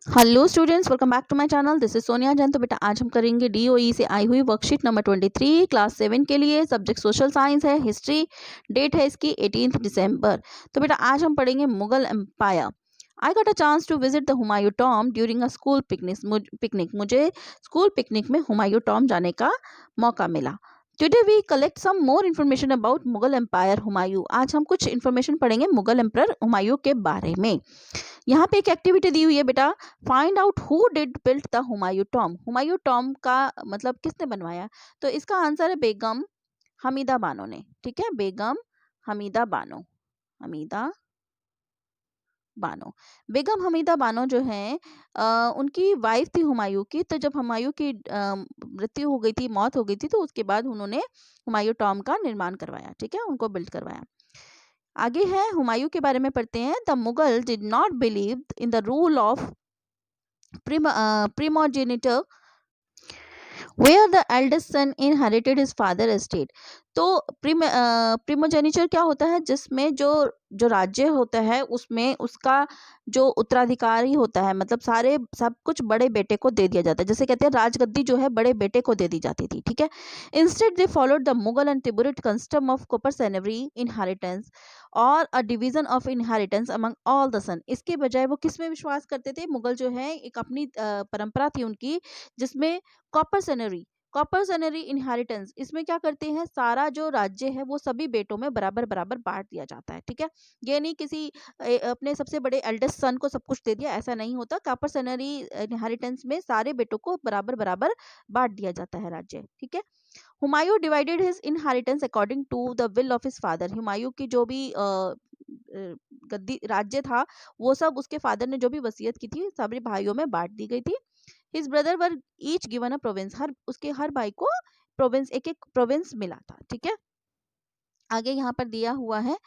Hello students, welcome back to my channel. This is Sonia Jain. तो बेटा आज हम करेंगे डीओई से आई हुई वर्कशीट नंबर 23 क्लास 7 के लिए। सब्जेक्ट सोशल साइंस है, हिस्ट्री। डेट है इसकी 18 दिसंबर। तो बेटा आज हम पढ़ेंगे Mughal empire. I got a chance to visit the Humayun tomb during a school picnic. मुझे स्कूल पिकनिक में हुमायूं टॉम जाने का मौका मिला। Today we collect some more information about Mughal empire Humayun. आज हम कुछ इन्फॉर्मेशन पढ़ेंगे मुगल एम्पायर हुमायूं के बारे में। यहाँ पे एक एक्टिविटी दी हुई है बेटा, find out who did built the Humayun Tom. Humayun Tom का मतलब किसने बनवाया? तो इसका आंसर है बेगम हमीदा बानो ने। ठीक है, बेगम हमीदा बानो। हमीदा बानो, बेगम हमीदा बानो जो है उनकी वाइफ थी हुमायूं की। तो जब हुमायूं की मृत्यु हो गई थी, मौत हो गई थी, तो उसके बाद उन्होंने हुमायूं टॉम का निर्माण करवाया। ठीक है, उनको बिल्ड करवाया। आगे है हुमायूं के बारे में पढ़ते हैं। The Mughal did not believe in the rule of primogeniture where the eldest son inherited his father estate। तो प्रिमोजेनिचर क्या होता है? जिसमें जो जो राज्य होता है उसमें उसका जो उत्तराधिकारी होता है, मतलब सारे सब कुछ बड़े बेटे को दे दिया जाता है। जैसे कहते हैं राजगद्दी जो है बड़े बेटे को दे दी जाती थी। ठीक है, instead they followed the Mughal and Timurid custom of coparcenary inheritance और a division of inheritance among all the son. इसके बजाय वो किस में विश्वास करते थे? मुगल जो है एक अपनी परंपरा थी उनकी, जिसमें कॉपर सनरी इनहेरिटेंस, इसमें क्या करते हैं, सारा जो राज्य है वो सभी बेटों में बराबर बराबर बांट दिया जाता है। ठीक है, ये नहीं किसी अपने सबसे बड़े एल्डेस्ट सन को सब कुछ दे दिया, ऐसा नहीं होता। कॉपर सनरी इनहेरिटेंस में सारे बेटों को बराबर बराबर बांट दिया जाता है राज्य। ठीक है, Humayun divided his inheritance according to the will of his father. Humayun की जो भी गद्दी राज्य था वो सब उसके फादर ने जो भी वसीयत की थी सभी भाइयों में बांट दी गई थी। His brother were each given a province, हर भाई को प्रोविंस, एक एक प्रोविंस मिला था। ठीक है, आगे यहाँ पर दिया हुआ है,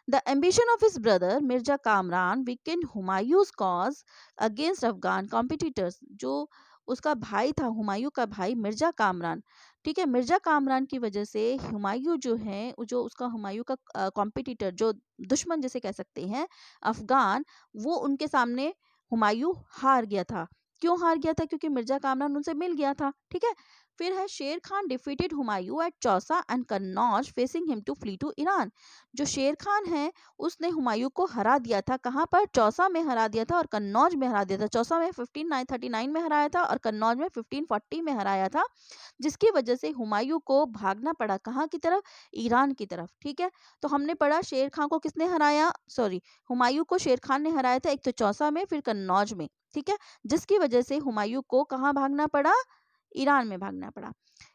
the ambition of his brother Mirza Kamran weekend Humayun's cause against Afghan competitors. जो उसका भाई था, हुमायूं का भाई मिर्जा कामरान, ठीक है, मिर्जा कामरान की वजह से हुमायूं जो है, जो उसका हुमायूं का कॉम्पिटिटर, जो दुश्मन जिसे कह सकते हैं, अफगान, वो उनके सामने हुमायूं हार गया था। क्यों हार गया था? क्योंकि मिर्जा कामरान उनसे मिल गया था। ठीक है, फिर है Sher Khan defeated Humayun at Chausa and Kannauj facing him to flee to Iran. जो शेर खान है उसने हुमायूं को हरा दिया था। कहाँ पर? चौसा में हरा दिया था और कन्नौज में हरा दिया था। चौसा में 1539 में हराया था और कन्नौज में 1540 में हराया था, जिसकी वजह से हुमायूं को भागना पड़ा। कहाँ की तरफ? ईरान की तरफ। ठीक है, तो हमने पढ़ा शेर खान को किसने हराया, सॉरी, हुमायूं को शेर खान ने हराया था, एक तो चौसा में, फिर कन्नौज में। ठीक है, जिसकी वजह से हुमायूं को कहाँ भागना पड़ा? ईरान में भागना पड़ा।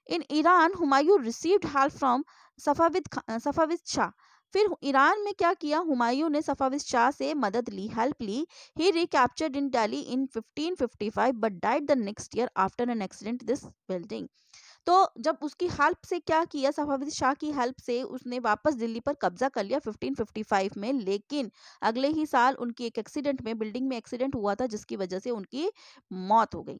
In Iran Humayun received help from Safavid Shah. फिर ईरान में क्या किया? हुमायूं ने सफाविद शाह से मदद ली, हेल्प ली। He recaptured in Delhi in 1555 but died the next year after an accident this building. तो जब उसकी हेल्प से क्या किया, सफाविद शाह की हेल्प से उसने वापस दिल्ली पर कब्जा कर लिया 1555 में, लेकिन अगले ही साल उनकी एक एक्सीडेंट में, बिल्डिंग में एक्सीडेंट हुआ था, जिसकी वजह से उनकी मौत हो गई।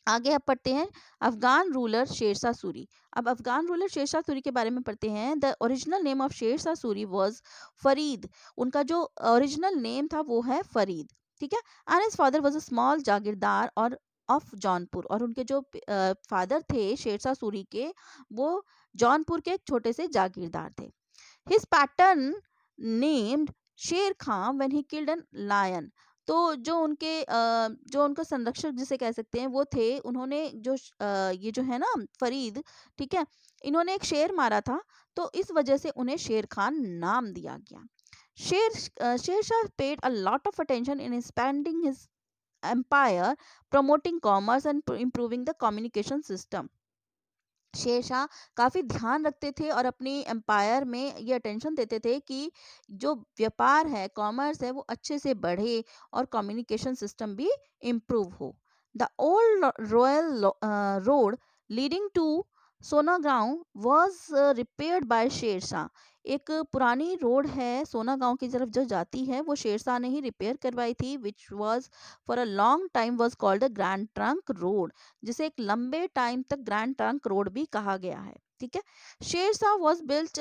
आगे अब पढ़ते हैं अफगान रूलर शेरशाह सूरी। अब अफगान रूलर शेरशाह सूरी के बारे में पढ़ते हैं। The original name of Sher Shah Suri was Farid. उनका जो ओरिजिनल नेम था वो है फरीद। ठीक है, and his father was a small jagirdar और ऑफ जौनपुर। और उनके जो फादर थे शेरशाह सूरी के, वो जौनपुर के एक छोटे से जागीरदार थे। His patron named Sher Khan when he killed an lion. तो जो उनका संरक्षक जिसे कह सकते हैं वो थे, उन्होंने ये जो है ना फरीद, ठीक है, इन्होंने एक शेर मारा था, तो इस वजह से उन्हें शेर खान नाम दिया गया। Sher Shah paid a lot of attention in expanding his empire, promoting commerce and improving the communication system. Sher Shah काफ़ी ध्यान रखते थे और अपनी एम्पायर में ये अटेंशन देते थे कि जो व्यापार है, कॉमर्स है, वो अच्छे से बढ़े और कम्युनिकेशन सिस्टम भी इम्प्रूव हो। The old royal road leading to Sonagaon was repaired by Sher Shah. एक पुरानी रोड है सोनागांव की तरफ जो जाती है, वो शेरशाह ने ही रिपेयर करवाई थी, which was for a long time was called the grand trunk road, जिसे एक लंबे टाइम तक ग्रैंड ट्रंक रोड भी कहा गया है। ठीक है, Sher Shah was built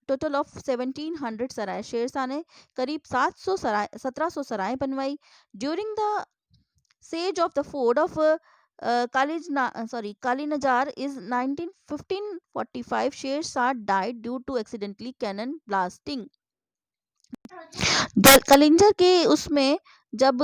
total of 1700 sarai. Sher Shah ने करीब 700 सराय, 1700 सराय बनवाई। During the Siege of the fort of Kalinjar is 1545. Sher Shah died due to accidentally cannon blasting. Kalinjar के उसमें जब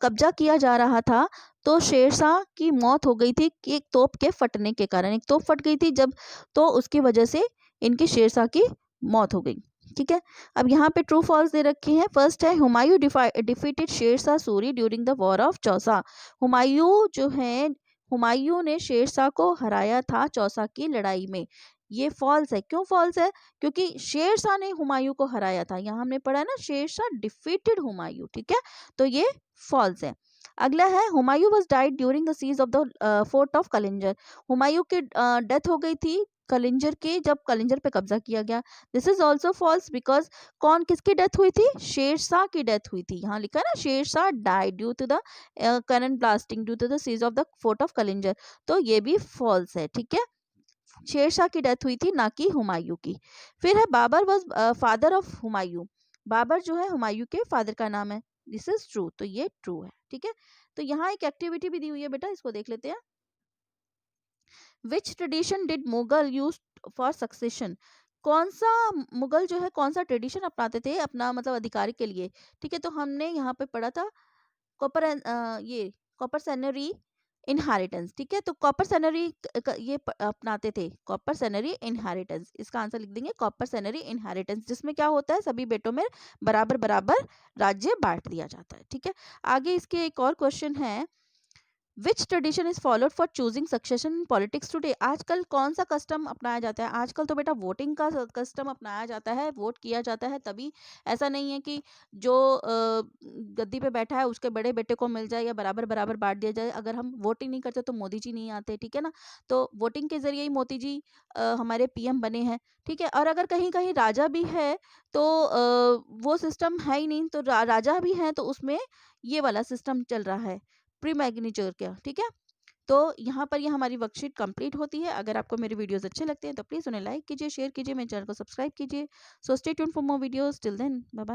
कब्जा किया जा रहा था तो शेरशाह की मौत हो गई थी कि एक तोप के फटने के कारण। एक तोप फट गई थी जब, तो उसकी वजह से इनकी शेरशाह की मौत हो गई। ठीक है, अब यहाँ पे ट्रू फॉल्स दे रखे हैं। फर्स्ट है Humayun defeated Sher Shah Suri during the war of Chausa. Humayun जो है, हुमायूं ने शेरशाह को हराया था चौसा की लड़ाई में। ये फॉल्स है। क्यों फॉल्स है? क्योंकि शेरशाह ने हुमायूं को हराया था। यहाँ हमने पढ़ा है ना, शेरशाह डिफीटेड हुमायूं। ठीक है, तो ये फॉल्स है। अगला है Humayun was died during the siege of the fort of Kalinjar. Humayun की डेथ हो गई थी कलिंजर के, जब कलिंजर पे कब्जा किया गया। This is also false because कौन, किसकी डेथ हुई थी? शेरशाह की डेथ हुई थी। यहाँ लिखा है ना, Sher Shah died due to the cannon blasting due to the siege of the fort of Kalinjar. तो ये भी फॉल्स है। ठीक है, शेरशाह की डेथ हुई थी, ना कि हुमायूं की। फिर है Babur was father of Humayun. Babur जो है हुमायूं के फादर का नाम है। दिस इज ट्रू, तो ये ट्रू है। ठीक है, तो यहाँ एक एक्टिविटी भी दी हुई है बेटा, इसको देख लेते हैं। Which tradition did Mughal use for succession? कौन सा मुगल जो है कौन सा ट्रेडिशन अपनाते थे अपना मतलब अधिकारी के लिए? ठीक है, तो हमने यहाँ पे पढ़ा था कॉपर ये कॉपर सेनरी इनहेरिटेंस। ठीक है, तो कॉपर सेनरी ये अपनाते थे, कॉपर सेनरी इनहेरिटेंस। इसका आंसर लिख देंगे कॉपर सेनरी इनहेरिटेंस, जिसमें क्या होता है, सभी बेटों में बराबर बराबर राज्य बांट दिया जाता है। ठीक है, आगे इसके एक और क्वेश्चन है, which tradition is followed for choosing succession in politics today? आजकल कौन सा कस्टम अपनाया जाता है? आजकल तो बेटा वोटिंग का कस्टम अपनाया जाता है, वोट किया जाता है तभी। ऐसा नहीं है कि जो गद्दी पे बैठा है उसके बड़े बेटे को मिल जाए या बराबर बराबर बांट दिया जाए। अगर हम वोटिंग नहीं करते तो मोदी जी नहीं आते। ठीक है ना, तो वोटिंग के जरिए ही मोदी जी हमारे पीएम बने हैं। ठीक है, और अगर कहीं कहीं राजा भी है तो वो सिस्टम है ही नहीं, तो राजा भी है तो उसमें ये वाला सिस्टम चल रहा है, प्री मैग्नीचर का। ठीक है, तो यहाँ पर ये हमारी वर्कशीट कंप्लीट होती है। अगर आपको मेरे वीडियोस अच्छे लगते हैं तो प्लीज़ उन्हें लाइक कीजिए, शेयर कीजिए, मेरे चैनल को सब्सक्राइब कीजिए। So stay tuned for more videos. Till then bye bye.